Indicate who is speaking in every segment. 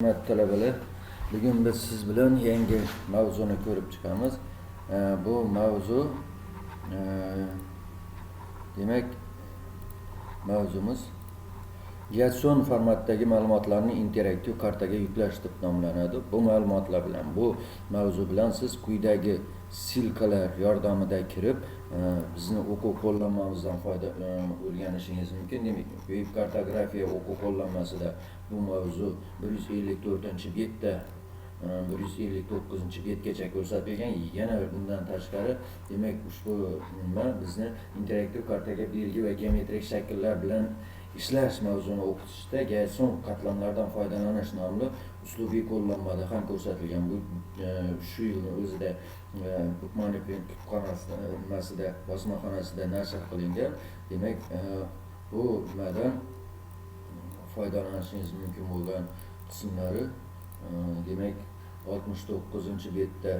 Speaker 1: Hurmatli talabalar, bugun biz siz bilan yangi mavzuni ko'rib chiqamiz. Bu mavzu demak mavzumuz Jetson formatdagi ma'lumotlarni interaktiv kartaga yuklash deb nomlanadi. Bu ma'lumotlar bilan, bu mavzu bilan siz quyidagi silkalar yordamida kirib bizni o'quv qo'llanmamizdan o'rganishingiz mumkin. Demak, web kartografiya o'quv qo'llanmasida bu mavzu 154-betda 159-betgacha ko'rsatilgan. Yana bundan tashqari, demak, ushbu bizni interaktiv kartaga belgi va geometrik shakllar bilan ishlash mavzuni o'qitishda Jetson qatlamlardan foydalanish nomli uslubiy qo'llanmada ham ko'rsatilgan. Bu shu yilning o'zida Bookmarking kutubxonasida, bosmaxonasida nashr qilingan. Demak, bu nimadan foydalanishingiz mumkin bo'lgan qismlari demak 69-betda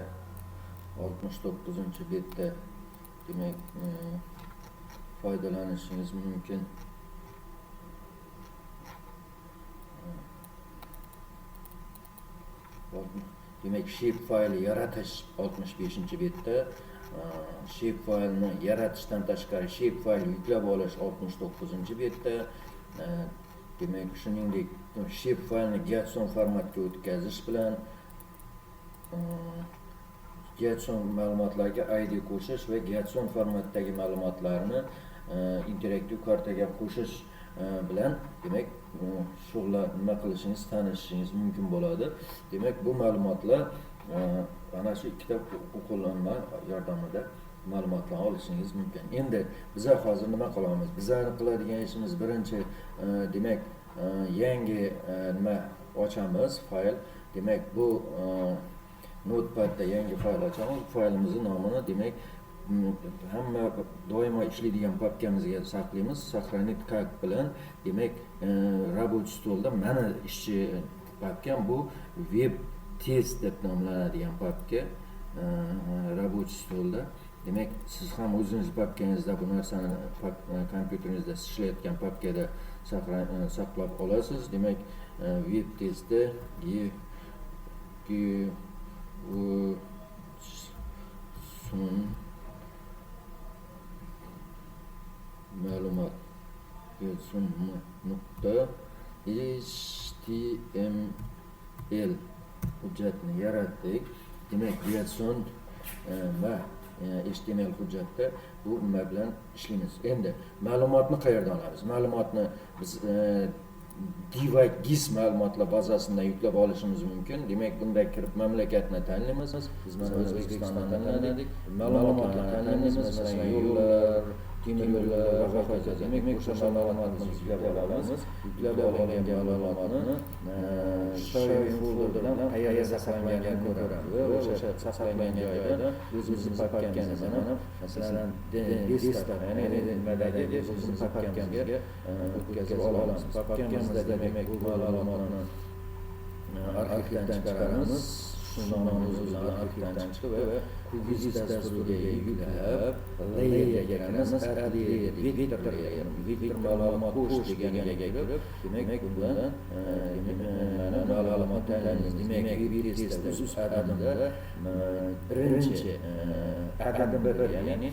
Speaker 1: demak foydalanishingiz mumkin. Demak, shape fayli yaratish 65-betda, shape faylni yaratishdan tashqari shape fayli yuklab olish 69-betda. Demak, shuningdek, shape faylni Jetson formatga o'tkazish bilan Jetson ma'lumotlarga ID qo'shish va Jetson formatdagi ma'lumotlarni interaktiv kartaga qo'shish bilan demak nima qilishingiz, tanishishingiz mumkin bo'ladi. Demak, bu ma'lumotlar ana shu ikkita qo'llanma yordamida ma'lumotlarni olishingiz mumkin. Endi bizlar hozir nima qilamiz? Bizlar qiladigan ishimiz birinchi demak yangi nima ochamiz, fayl. Demak, bu Notepadda yangi fayl ochamiz. Faylimizning nomini demak hamma doimo ishlaydigan papkamizga saqlaymiz. Сохранить как bilan demak рабочий stolda mana ishchi papkam bu web test deb nomlanadigan papka рабочий stolda. Demak, siz ham o'zingiz papkangizda bu narsani kompyuteringizda ishlayotgan papkada saqlab olasiz. Demak, web testda ma'lumot html hujjatni yaratdik. Demak, Jetson va HTML hujjatda bu nima bilan ishlaymiz. Endi ma'lumotni qayerdan olamiz? Ma'lumotni biz GIS ma'lumotlar bazasidan yuklab olishimiz mumkin. Demak, bunda kirib mamlakatni tanlaymiz. Biz mana O'zbekistondan tanladik. Ma'lumotlarni tanlaymiz, masalan, yo'llar, temir yo'llar va hokazo. Demak, o'sha ma'lumotni yuklab olamiz. Yuklab olingan ma'lumotni save folderdan qayerga saqlanganini ko'ramiz va o'sha saqlangan joyda o'zimizning papkamizni masalan desktop, ya'ni nimadagi o'zimizning papkamizga o'tkazib olamiz. Papkamizda demak bu ma'lumotni arxivdan chiqaramiz. Shundan o'zimizning arxivdan chiqib va QGIS dasturiga yuklab, layerga kiramiz, add layer, vektor layer, vektor ma'lumot qo'sh deganiga kirib, demak bundan ma'lumot tanlaymiz. Demak, web testda uz adimda birinchi adim 1, ya'ni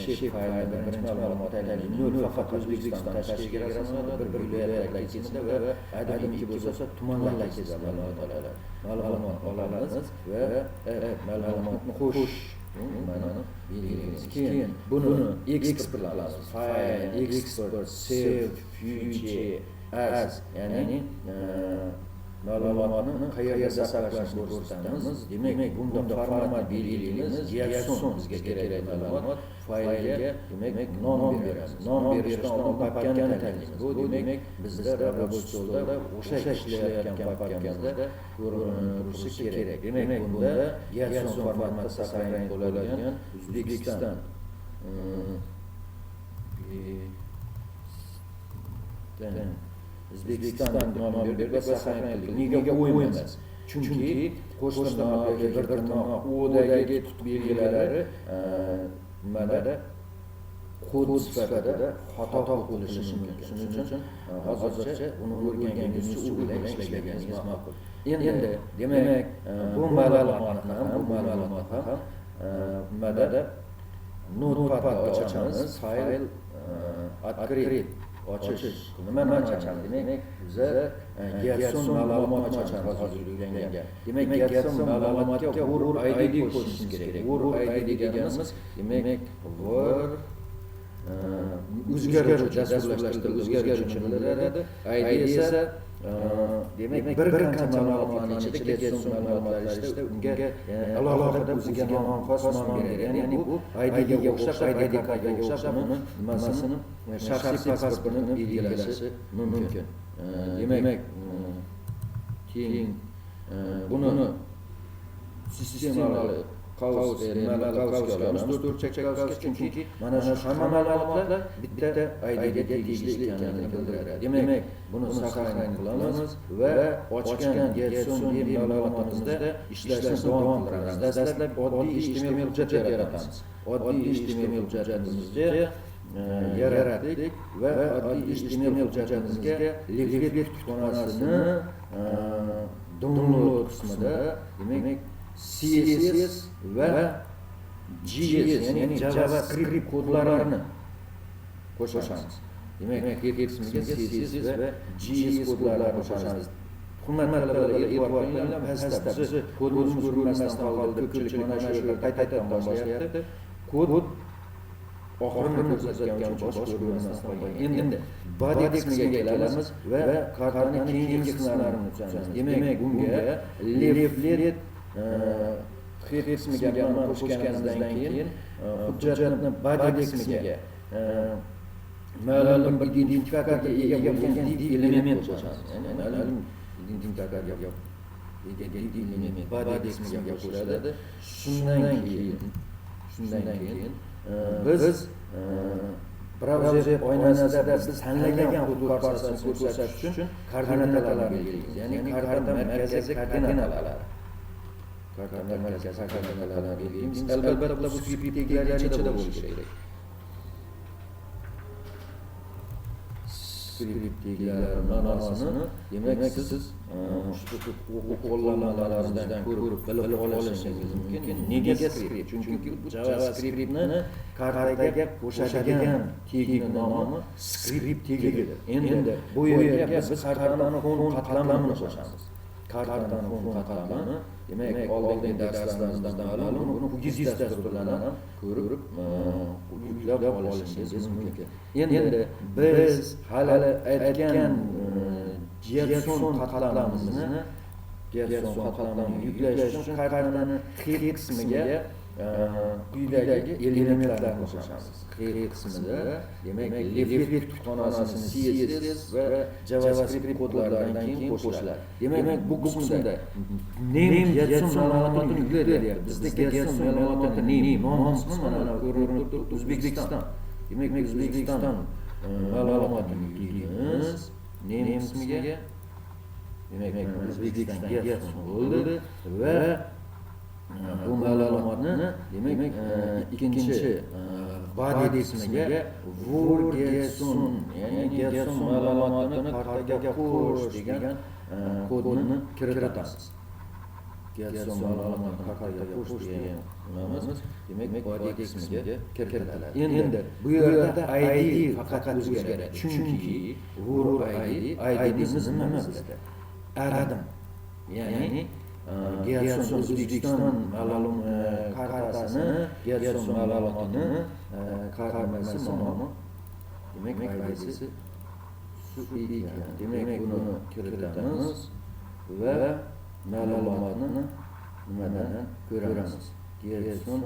Speaker 1: shape faylda birinchi ma'lumot tanlaymiz. 0 faqat O'zbekiston tashkiliga rasmiyda, bir viloyatlar ichida va adim 2 bo'lsa tumanlar ichida ma'lumot olamiz va ma'lumotni qo'sh keyin buni export qilamiz. File, export, save, future, as, ya'ni ma'lumotni qayerga saqlashni ko'rsatamiz. Demak, bunda format belgilaymiz. Jetson bizga kerak ma'lumot faylga demak nom beramiz. Nom berishdan oldin papkani tanlaymiz. Bu demak bizda rабочий stolda o'sha ishlayotgan papkamizda ko'rinishi kerak. Demak, bunda Jetson formatda saqlangan bo'ladigan O'zbekiston O'zbekiston nom berdik va saqlangan qildik. Nega o'ymaymiz? Chunki qo'shtirnoqdagi bir tirnoq o'dagi belgilari nimada kod sifatida xato bo'lishi mumkin. Shuning uchun hozircha uni o'rganganingiz uchun ishlaganingiz ma'qul. Endi demak bu ma'lumotni ham nimada Notepad'da ochamiz. Fayl открыть ochish. Nimani ochamiz? Demak, biza Gerson ma'lumot ochamiz hozir o'rgangan. Demak, Gerson ma'lumotga word ID qo'shishimiz kerak. Word ID deganimiz demak word o'zgaruvchi dasturlashtirilgan o'zgaruvchi bo'ladi. ID esa demak bir qancha ma'lumotlarning ichida Gerson ma'lumotlari ishda unga alohida o'ziga nom xos nom beradi. Ya'ni bu ID ga o'xshab, ID ga o'xshab uni nimasini shaxsiy pasportini belgilashi mumkin. Demak, keyin buni sistemali qausga olamiz, 4 qausga, chunki mana shu hamma ma'lumotlar bitta ID ga tegishli ekanligini bildiradi. Demak, buni saqlanib qilamiz va ochgan Gerson ma'lumotimizda ishlashni davom ettiramiz. Dastlab oddiy HTML hujjat yaratamiz. Oddiy HTML hujjatimizni yaratdik va oddiy HTML hujjatimizga Liquid kutubxonasini download qismida demak CSS va JS ya'ni JavaScript kodlarini qo'shamiz. Demak, qismiga CSS va JS kodlarini qo'shamiz. Hurmatli talabalar, e'tibor beringlar, pastda biz kodimiz ko'rinmasdan qoldi. Ko'pchilik mana shu yerda qaytadan boshlayapti. Kod oxirini ko'rsatgan uchun bosh ko'rinmasdan qolgan. Endi body qismiga kelamiz va kartaning keyingi qismlarini tuzamiz. Demak, bunga leftlet qismiga qo'shganimizdan keyin hujjatni body qismiga ma'lum bir identifikatorga ega bo'lgan div element qo'shamiz. Ya'ni ma'lum identifikatorga ega div element body qismiga qo'shiladi. Shundan keyin biz brauzer oynasida biz tanlagan hudud karsasini ko'rsatish uchun koordinatalarni belgilaymiz. Ya'ni karta markaziy koordinatalar. Karta markaziy koordinatalarni belgilaymiz. Albatta bu skript teglari ichida bo'lishi kerak. Skript teglari ma'nosini demak siz shu qo'llanmalaringizdan ko'rib bilib olishingiz mumkin. Nega skript? Chunki JavaScriptni kartaga qo'shadigan tegning nomi skript tegidir. Endi bu yerga biz kartaning fon qatlamini qo'shamiz. Kartaning fon qatlamini demak oldingi darslarimizdan ma'lum buni QGIS dasturidan ham ko'rib yuklab olishingiz mumkin. Endi biz hali aytgan Gerson qatlamimizni yuklash uchun kartaning xil qismiga quyidagi elementlarni qo'shamiz. Xil qismida demak Liquid kutubxonasini CSS va JavaScript kodlaridan keyin qo'shiladi. Demak bu qismda name Gerson ma'lumotini yuklaydi. Bizda Gerson ma'lumoti name nom qismi mana ko'rinib turibdi, O'zbekiston. Demak O'zbekiston ma'lumotini yuklaymiz. Name qismiga demak O'zbekiston Gerson bo'ldi va bu ma'lumotni demak ikkinchi body qismiga word Gerson ya'ni Gerson ma'lumotini kartaga qo'sh degan kodni kiritamiz. Gerson ma'lumotini kartaga qo'sh deganimiz demak body qismiga kiritiladi. Endi bu yerda ID faqat o'zgaradi. Chunki word ID'miz nima bizda? Aradim. Ya'ni Gerson O'zbekiston ma'lum kartasini Gerson ma'lumotini kartamasi nomi demak ID'si shu ekan. Demak buni kiritamiz va ma'lumotni nimadan ko'ramiz? Gerson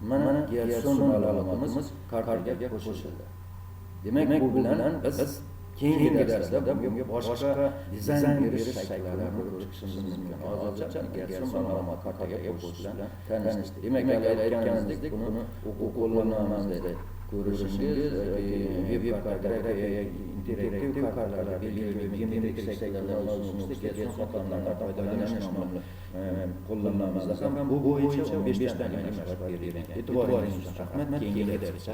Speaker 1: mana Gerson ma'lumotimiz kartaga qo'shildi. Demak bu bilan biz keyingi darsda bunga boshqa dizayn berish shakllarini ko'rib chiqishimiz mumkin. Hozircha Gerson ma'lumot kartaga qo'shish bilan tanishdik. Demak, aytganimizdek, buni o'quv qo'llanmamizda ko'rishingiz web kartalar, interaktiv kartalar, geometrik shakllardan olishingiz Gerson qatlamlaridan foydalanish nomli qo'llanmamizda ham bu bo'yicha 15 dan mashg'ulot berilgan. E'tiboringiz uchun rahmat. Keyingi darsda